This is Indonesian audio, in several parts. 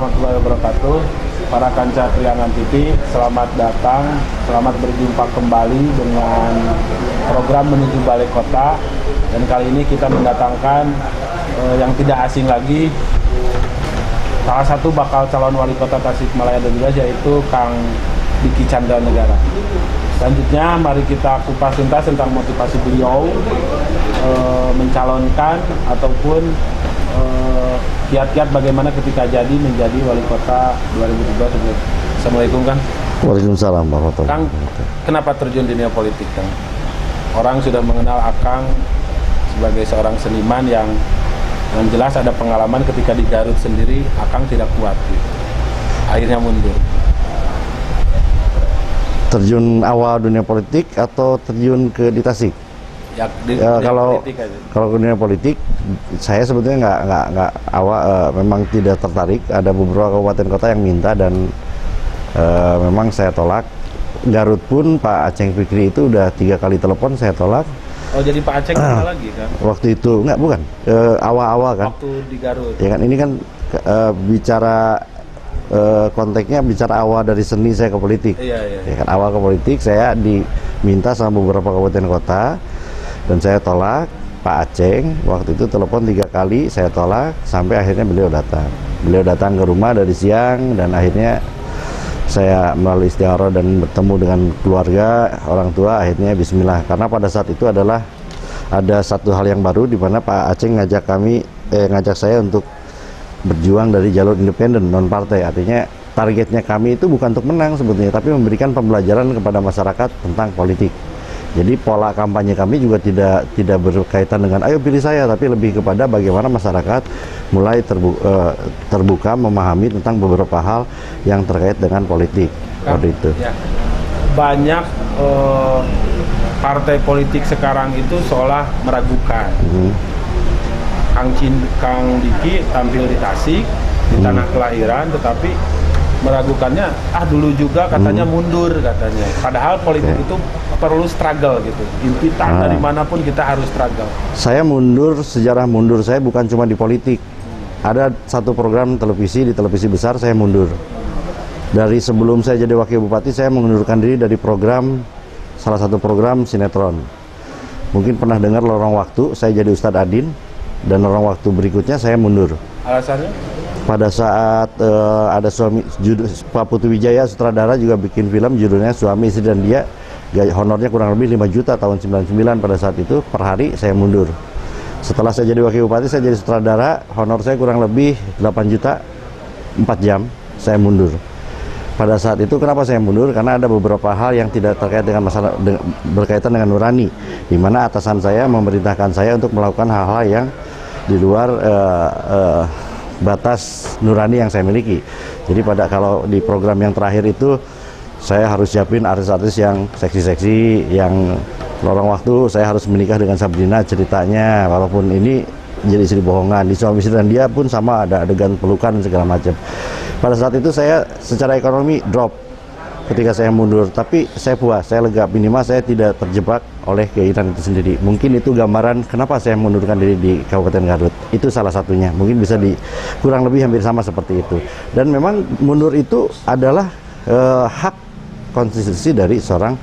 warahmatullahi wabarakatuh. Para kanca Priangan TV, selamat datang, selamat berjumpa kembali dengan program Menuju Balai Kota. Dan kali ini kita mendatangkan yang tidak asing lagi, salah satu bakal calon wali kota Tasikmalaya II, yaitu Kang Diki Chandra Negara. Selanjutnya mari kita kupas tuntas tentang motivasi beliau mencalonkan ataupun kiat-kiat bagaimana ketika jadi menjadi wali kota 2017. Assalamualaikum Kang. Waalaikumsalam warahmatullahi Kang, kenapa terjun di dunia politik Kang? Orang sudah mengenal Akang sebagai seorang seniman yang jelas ada pengalaman ketika di Garut sendiri Akang tidak kuat gitu. Akhirnya mundur. Terjun awal dunia politik atau terjun ke di Tasik? Ya, kalau ke dunia politik, saya sebetulnya nggak awal, memang tidak tertarik. Ada beberapa kabupaten kota yang minta dan memang saya tolak. Garut pun Pak Aceng Fikri itu udah 3 kali telepon saya tolak. Oh, jadi Pak Aceng lagi kan? Waktu itu bukan awal-awal kan? Waktu di Garut. Ya kan, ini kan bicara konteksnya bicara awal dari seni saya ke politik. Iya. Ya kan, awal ke politik saya diminta sama beberapa kabupaten kota dan saya tolak. Pak Aceng waktu itu telepon 3 kali, saya tolak sampai akhirnya beliau datang. Beliau datang ke rumah dari siang dan akhirnya saya melalui istiaroh dan bertemu dengan keluarga, orang tua, akhirnya bismillah. Karena pada saat itu adalah ada satu hal yang baru di mana Pak Aceng ngajak saya untuk berjuang dari jalur independen non partai. Artinya targetnya kami itu bukan untuk menang sebetulnya, tapi memberikan pembelajaran kepada masyarakat tentang politik. Jadi pola kampanye kami juga tidak berkaitan dengan ayo pilih saya, tapi lebih kepada bagaimana masyarakat mulai terbuka memahami tentang beberapa hal yang terkait dengan politik. Seperti itu. Ya. Banyak partai politik sekarang itu seolah meragukan. Kang Diki tampil di Tasik, di tanah kelahiran, tetapi meragukannya, dulu juga katanya mundur katanya. Padahal politik itu perlu struggle gitu. Impitan dari manapun kita harus struggle. Saya mundur, sejarah mundur saya bukan cuma di politik. Ada satu program televisi, di televisi besar saya mundur. Dari sebelum saya jadi wakil bupati, saya mengundurkan diri dari salah satu program sinetron. Mungkin pernah dengar Lorong Waktu, saya jadi Ustadz Adin, dan Lorong Waktu berikutnya saya mundur. Alasannya? Pada saat ada Pak Putu Wijaya sutradara juga bikin film judulnya Suami Istri dan Dia, honornya kurang lebih 5 juta tahun 99. Pada saat itu per hari saya mundur. Setelah saya jadi wakil bupati, saya jadi sutradara, honor saya kurang lebih 8 juta 4 jam saya mundur. Pada saat itu kenapa saya mundur? Karena ada beberapa hal yang tidak terkait dengan masalah berkaitan dengan nurani, di mana atasan saya memerintahkan saya untuk melakukan hal-hal yang di luar batas nurani yang saya miliki. Jadi kalau di program yang terakhir itu saya harus siapin artis-artis yang seksi-seksi, yang Lorong Waktu saya harus menikah dengan Sabrina ceritanya, walaupun ini jadi istri bohongan. Di Suami Istri dan Dia pun sama, ada adegan pelukan dan segala macam. Pada saat itu saya secara ekonomi drop ketika saya mundur, tapi saya puas, saya lega, minimal saya tidak terjebak oleh keinginan itu sendiri. Mungkin itu gambaran kenapa saya mengundurkan diri di Kabupaten Garut. Itu salah satunya, mungkin bisa kurang lebih hampir sama seperti itu. Dan memang mundur itu adalah hak konstitusi dari seorang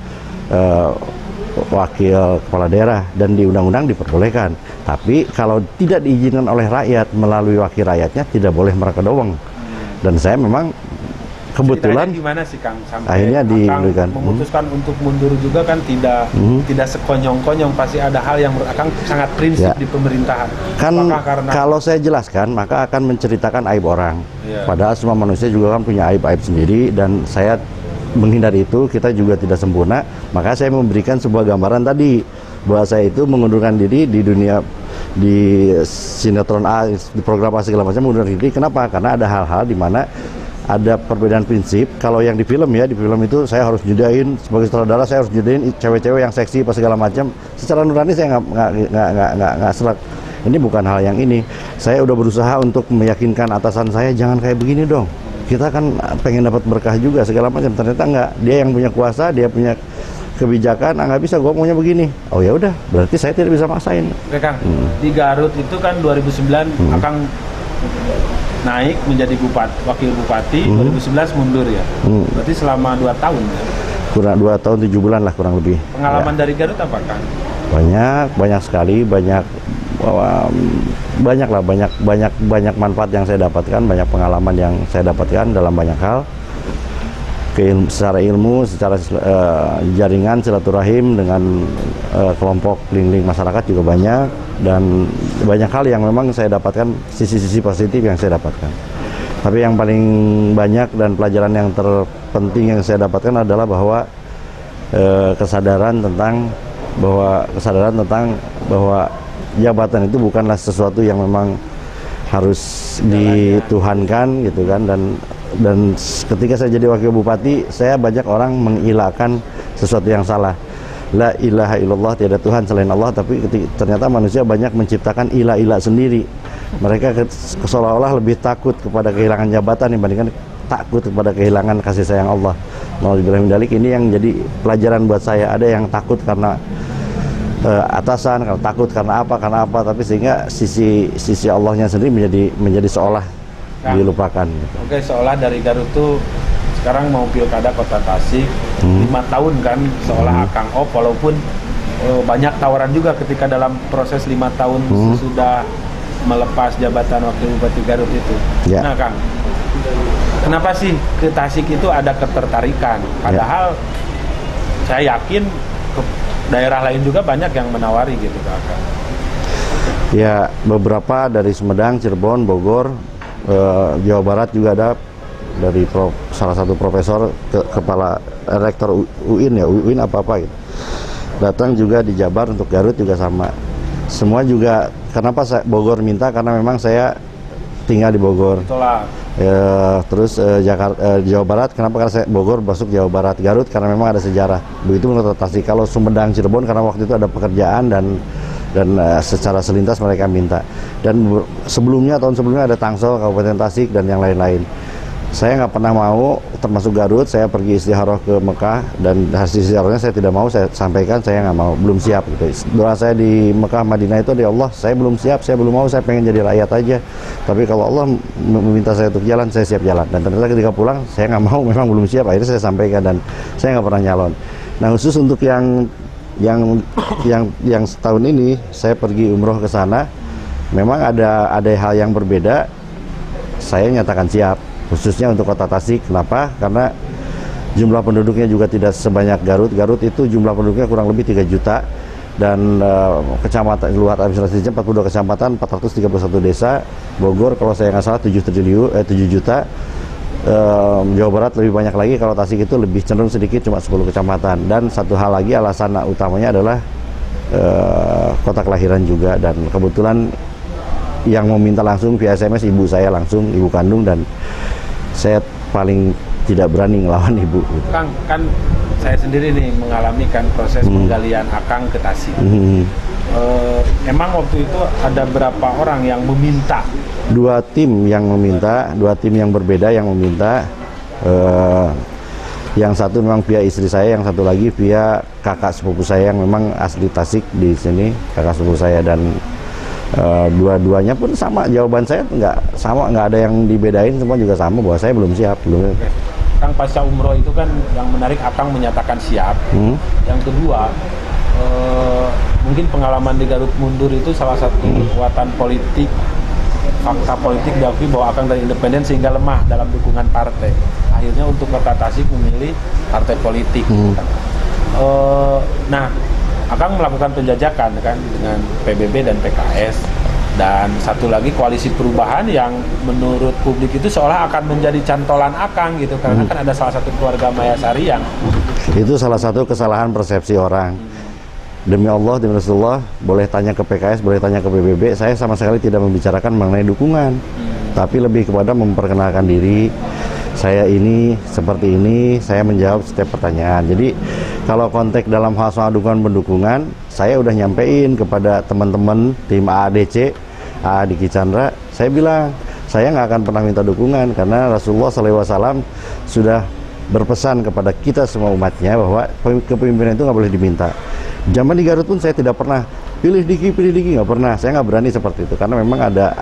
wakil kepala daerah dan di undang-undang diperbolehkan. Tapi kalau tidak diizinkan oleh rakyat melalui wakil rakyatnya, tidak boleh merokodoweng. Dan saya memang kebetulan gimana sih Kang sampai akhirnya diberikan memutuskan untuk mundur juga kan tidak sekonyong-konyong, pasti ada hal yang Akang sangat prinsip di pemerintahan. Kan kalau saya jelaskan maka akan menceritakan aib orang. Padahal semua manusia juga kan punya aib-aib sendiri dan saya menghindari itu. Kita juga tidak sempurna, maka saya memberikan sebuah gambaran tadi bahwa saya itu mengundurkan diri di dunia, di sinetron A, di program A segala macam, mengundurkan diri. Kenapa? Karena ada hal-hal di mana ada perbedaan prinsip. Kalau yang di film itu saya harus judain, sebagai sutradara saya harus judain cewek-cewek yang seksi pas segala macam. Secara nurani saya nggak selak. Ini bukan hal yang ini. Saya udah berusaha untuk meyakinkan atasan saya, jangan kayak begini dong. Kita kan pengen dapat berkah juga segala macam. Ternyata enggak. Dia yang punya kuasa, dia punya kebijakan, nggak bisa, gue maunya begini. Oh ya udah, berarti saya tidak bisa maksain. Oke Kang, di Garut itu kan 2009 Akang naik menjadi wakil bupati, 2011 mundur ya. Berarti selama 2 tahun ya. Kurang 2 tahun 7 bulan lah kurang lebih. Pengalaman dari Garut apa Kang? Banyak sekali, banyak manfaat yang saya dapatkan, banyak pengalaman yang saya dapatkan dalam banyak hal. Secara ilmu, secara jaringan silaturahim dengan kelompok link-link masyarakat juga banyak, dan banyak hal yang memang saya dapatkan, sisi-sisi positif yang saya dapatkan. Tapi yang paling banyak dan pelajaran yang terpenting yang saya dapatkan adalah bahwa kesadaran tentang bahwa jabatan itu bukanlah sesuatu yang memang harus dituhankan gitu kan, dan ketika saya jadi wakil bupati, saya banyak orang mengilakan sesuatu yang salah. La ilaha illallah, tiada Tuhan selain Allah, tapi ternyata manusia banyak menciptakan ilah-ilah sendiri. Mereka seolah-olah lebih takut kepada kehilangan jabatan dibandingkan takut kepada kehilangan kasih sayang Allah. Nauzubillah min dzalik. Ini yang jadi pelajaran buat saya. Ada yang takut karena atasan, karena takut karena apa, tapi sehingga sisi Allahnya sendiri menjadi seolah dilupakan. Oke, seolah dari Garut tuh sekarang mau pilkada Kota Tasik 5 tahun kan, seolah Akang off, walaupun banyak tawaran juga ketika dalam proses 5 tahun sudah melepas jabatan wakil bupati Garut itu. Nah Kang, kenapa sih ke Tasik itu ada ketertarikan? Padahal saya yakin ke daerah lain juga banyak yang menawari gitu Kang. Ya, beberapa dari Sumedang, Cirebon, Bogor, Jawa Barat juga ada, dari salah satu profesor kepala rektor UIN apa gitu, datang juga di Jabar. Untuk Garut juga sama, semua juga. Kenapa Bogor minta? Karena memang saya tinggal di Bogor. Terus Jawa Barat, kenapa? Karena saya Bogor masuk Jawa Barat. Garut karena memang ada sejarah. Begitu menurut Tasik. Kalau Sumedang, Cirebon karena waktu itu ada pekerjaan dan secara selintas mereka minta. Dan tahun sebelumnya ada Tangsel, Kabupaten Tasik, dan yang lain-lain. Saya nggak pernah mau, termasuk Garut. Saya pergi istiharoh ke Mekah, dan hasil istiharohnya saya tidak mau, saya sampaikan saya nggak mau, belum siap gitu. Doa saya di Mekah, Madinah itu, ya Allah, saya belum siap, saya belum mau, saya pengen jadi rakyat aja. Tapi kalau Allah meminta saya untuk jalan, saya siap jalan. Dan ternyata ketika pulang, saya nggak mau, memang belum siap. Akhirnya saya sampaikan, dan saya nggak pernah nyalon. Nah, khusus untuk yang setahun ini saya pergi umroh ke sana, memang ada hal yang berbeda. Saya nyatakan siap, khususnya untuk Kota Tasik. Kenapa? Karena jumlah penduduknya juga tidak sebanyak Garut. Garut itu jumlah penduduknya kurang lebih 3 juta, dan kecamatan luar administrasinya 42 kecamatan, 431 desa. Bogor kalau saya nggak salah 7 juta. Jawa Barat lebih banyak lagi. Kalau Tasik itu lebih cenderung sedikit, cuma 10 kecamatan. Dan satu hal lagi, alasan utamanya adalah kota kelahiran juga, dan kebetulan yang meminta langsung via SMS ibu saya langsung, ibu kandung, dan saya paling tidak berani ngelawan ibu. Kang, kan saya sendiri nih mengalami kan proses penggalian Akang ke Tasik. Emang waktu itu ada berapa orang yang meminta? 2 tim yang meminta, 2 tim yang berbeda yang meminta. Yang satu memang via istri saya, yang satu lagi via kakak sepupu saya yang memang asli Tasik di sini, kakak sepupu saya. Dan dua-duanya pun sama, jawaban saya nggak ada yang dibedain, semua juga sama, bahwa saya belum siap. Kang, pasca umroh itu kan yang menarik Akang menyatakan siap. Yang kedua, mungkin pengalaman di Garut mundur itu salah satu kekuatan politik, fakta politik diakui bahwa Akang dari independen sehingga lemah dalam dukungan partai. Akhirnya untuk Kota Tasik memilih partai politik. Nah, Akang melakukan penjajakan kan dengan PBB dan PKS, dan satu lagi koalisi perubahan yang menurut publik itu seolah akan menjadi cantolan Akang gitu, karena kan ada salah satu keluarga Mayasari yang itu salah satu kesalahan persepsi orang. Demi Allah, demi Rasulullah, boleh tanya ke PKS, boleh tanya ke PBB, saya sama sekali tidak membicarakan mengenai dukungan, tapi lebih kepada memperkenalkan diri. Saya ini seperti ini, saya menjawab setiap pertanyaan. Jadi kalau konteks dalam hal soal dukungan-pendukungan, saya udah nyampein kepada teman-teman tim AADC, Diki Chandra, saya bilang saya nggak akan pernah minta dukungan, karena Rasulullah SAW sudah berpesan kepada kita semua umatnya bahwa kepemimpinan itu nggak boleh diminta. Zaman di Garut pun saya tidak pernah pilih diki, nggak pernah. Saya nggak berani seperti itu karena memang ada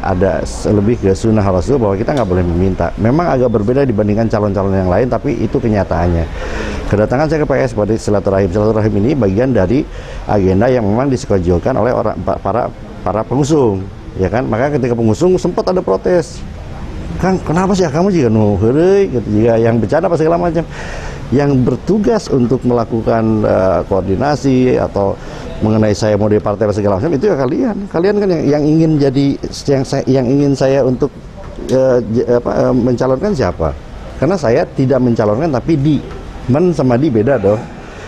lebih ke sunnah Rasul bahwa kita nggak boleh meminta. Memang agak berbeda dibandingkan calon-calon yang lain, tapi itu kenyataannya. Kedatangan saya ke PKS seperti silaturahim ini bagian dari agenda yang memang diskojolkan oleh para pengusung, ya kan. Maka ketika pengusung sempat ada protes, Kang, kenapa sih kamu juga gitu, jika yang bercanda apa segala macam. Yang bertugas untuk melakukan koordinasi atau mengenai saya mau di partai segala macam itu ya kalian kan yang ingin jadi yang ingin saya untuk mencalonkan siapa? Karena saya tidak mencalonkan, tapi sama di beda dong.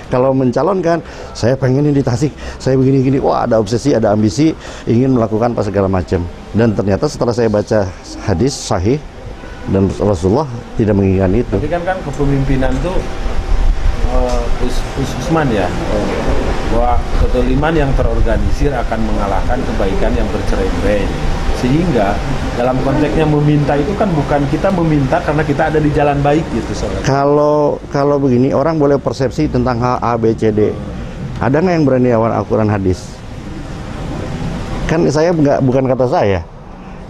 Kalau mencalonkan, saya pengen ini di Tasik, saya begini-gini, wah ada obsesi, ada ambisi, ingin melakukan apa segala macam. Dan ternyata setelah saya baca hadis sahih dan Rasulullah tidak menginginkan itu. Tapi kan kepemimpinan tuh Usman ya, bahwa kedoliman yang terorganisir akan mengalahkan kebaikan yang bercerai-berai. Sehingga dalam konteksnya meminta itu kan bukan kita meminta karena kita ada di jalan baik gitu soalnya. Kalau begini, orang boleh persepsi tentang hal A, B, C, D. Ada nggak yang berani lawan Al-Quran hadis? Kan saya bukan kata saya.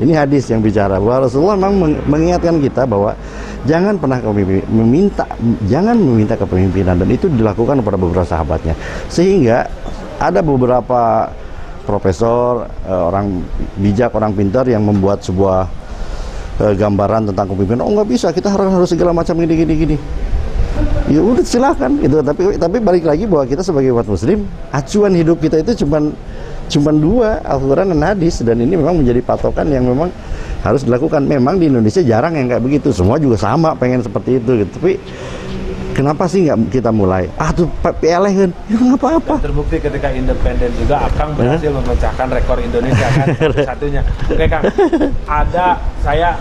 Ini hadis yang bicara bahwa Rasulullah memang mengingatkan kita bahwa jangan pernah jangan meminta kepemimpinan, dan itu dilakukan kepada beberapa sahabatnya. Sehingga ada beberapa profesor, orang bijak, orang pintar yang membuat sebuah gambaran tentang kepemimpinan. Oh nggak bisa, kita harus segala macam gini. Ya udah silahkan gitu. Tapi balik lagi bahwa kita sebagai umat Muslim, acuan hidup kita itu cuman dua, Al-Quran dan hadis, dan ini memang menjadi patokan yang memang harus dilakukan. Memang di Indonesia jarang yang kayak begitu, semua juga sama pengen seperti itu gitu. Tapi kenapa sih nggak kita mulai? Tuh PLH kan, ya nggak apa-apa. Terbukti ketika independen juga Akang berhasil memecahkan rekor Indonesia kan, satunya. Oke Kang, saya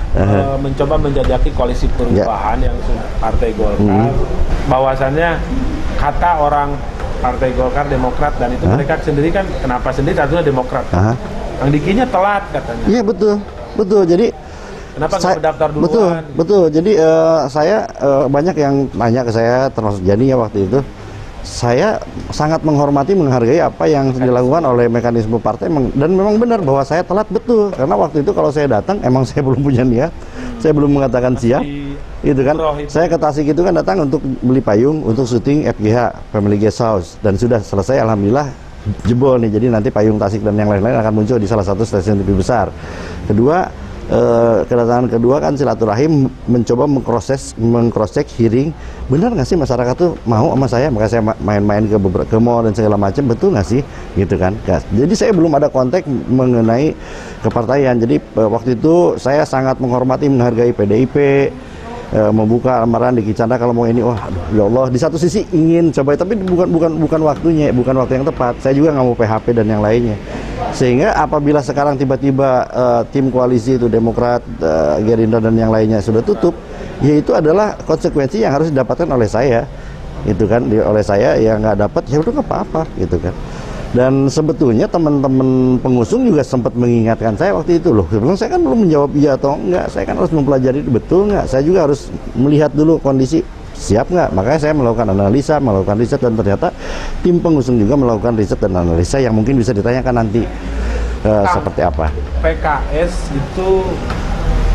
mencoba menjajaki koalisi perubahan yang Partai Golkar, bahwasannya kata orang Partai Golkar, Demokrat, dan itu mereka sendiri kan, kenapa sendiri satunya Demokrat. Yang dikinya telat katanya. Iya betul. Jadi kenapa nggak daftar duluan? Betul. Jadi saya banyak yang nanya ke saya, termasuk Jani ya waktu itu. Saya sangat menghormati, menghargai apa yang dilakukan oleh mekanisme partai, dan memang benar bahwa saya telat, betul. Karena waktu itu kalau saya datang, emang saya belum punya niat, saya belum mengatakan siap. Itu kan, saya ke Tasik itu kan datang untuk beli payung untuk syuting FGH Family Guest House, dan sudah selesai alhamdulillah jebol nih. Jadi nanti payung Tasik dan yang lain-lain akan muncul di salah satu stasiun TV besar. Kedatangan kedua kan silaturahim, mencoba mengcross-check hearing, benar nggak sih masyarakat tuh mau sama saya, maka saya main-main ke mall dan segala macam, betul nggak sih gitu kan. Jadi saya belum ada kontak mengenai kepartaian. Jadi waktu itu saya sangat menghormati, menghargai PDIP, membuka lembaran di Kicanda kalau mau ini. Wah ya Allah, di satu sisi ingin coba, tapi bukan waktunya, bukan waktu yang tepat. Saya juga nggak mau PHP dan yang lainnya. Sehingga apabila sekarang tiba-tiba tim koalisi itu Demokrat, Gerindra dan yang lainnya sudah tutup, ya itu adalah konsekuensi yang harus didapatkan oleh saya, itu kan. Oleh saya yang nggak dapat, ya udah nggak apa-apa gitu kan. Dan sebetulnya teman-teman pengusung juga sempat mengingatkan saya waktu itu loh. Sebelum saya kan belum menjawab iya atau enggak, saya kan harus mempelajari betul nggak. Saya juga harus melihat dulu kondisi siap nggak. Makanya saya melakukan analisa, melakukan riset, dan ternyata tim pengusung juga melakukan riset dan analisa yang mungkin bisa ditanyakan nanti seperti apa. PKS itu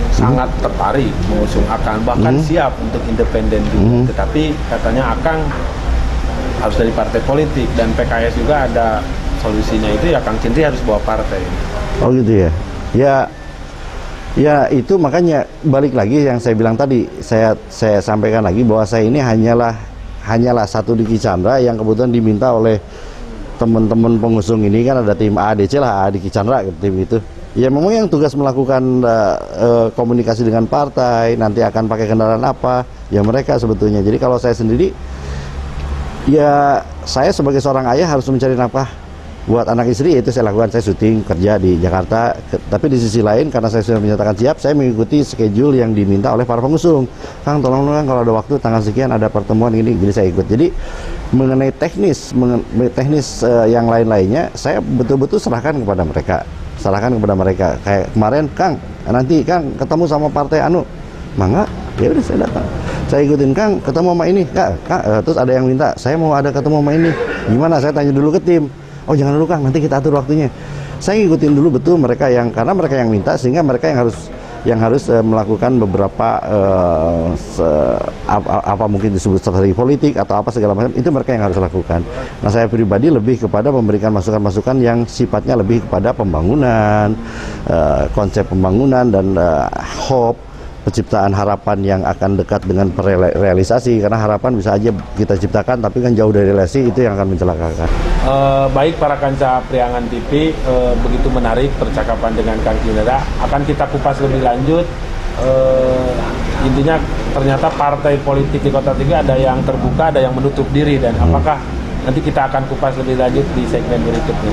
sangat tertarik mengusung Akang, bahkan siap untuk independen juga. Tetapi katanya Akang harus dari partai politik, dan PKS juga ada solusinya itu ya Kang Cindri harus bawa partai. Oh gitu ya. Ya itu makanya balik lagi yang saya bilang tadi, saya sampaikan lagi bahwa saya ini hanyalah satu di Kicandra yang kebetulan diminta oleh teman-teman pengusung ini. Kan ada tim ADC lah, di Kicandra tim itu. Ya memang yang tugas melakukan komunikasi dengan partai, nanti akan pakai kendaraan apa, ya mereka sebetulnya. Jadi kalau saya sendiri, ya saya sebagai seorang ayah harus mencari nafkah buat anak istri, yaitu saya lakukan. Saya syuting kerja di Jakarta, tapi di sisi lain karena saya sudah menyatakan siap, saya mengikuti schedule yang diminta oleh para pengusung. Kang tolong dong kalau ada waktu tanggal sekian ada pertemuan ini, jadi saya ikut. Jadi mengenai teknis yang lain-lainnya saya betul-betul serahkan kepada mereka. Kayak kemarin, Kang nanti Kang ketemu sama partai mangga, ya udah saya datang, saya ikutin. Kang ketemu sama ini, Kang, terus ada yang minta saya mau ada ketemu sama ini, gimana, saya tanya dulu ke tim. oh jangan dulu Kang, nanti kita atur waktunya. Saya ngikutin dulu betul mereka karena mereka yang minta, sehingga mereka yang harus melakukan beberapa apa mungkin disebut strategi politik atau apa segala macam, itu mereka yang harus lakukan. Nah, saya pribadi lebih kepada memberikan masukan-masukan yang sifatnya lebih kepada pembangunan, konsep pembangunan dan hope, penciptaan harapan yang akan dekat dengan realisasi, karena harapan bisa aja kita ciptakan tapi kan jauh dari realisasi, itu yang akan mencelakakan. Baik para kanca Priangan TV, begitu menarik percakapan dengan Kang Juneda, akan kita kupas lebih lanjut. Intinya ternyata partai politik di Kota Tinggi ada yang terbuka, ada yang menutup diri, dan apakah nanti kita akan kupas lebih lanjut di segmen berikutnya.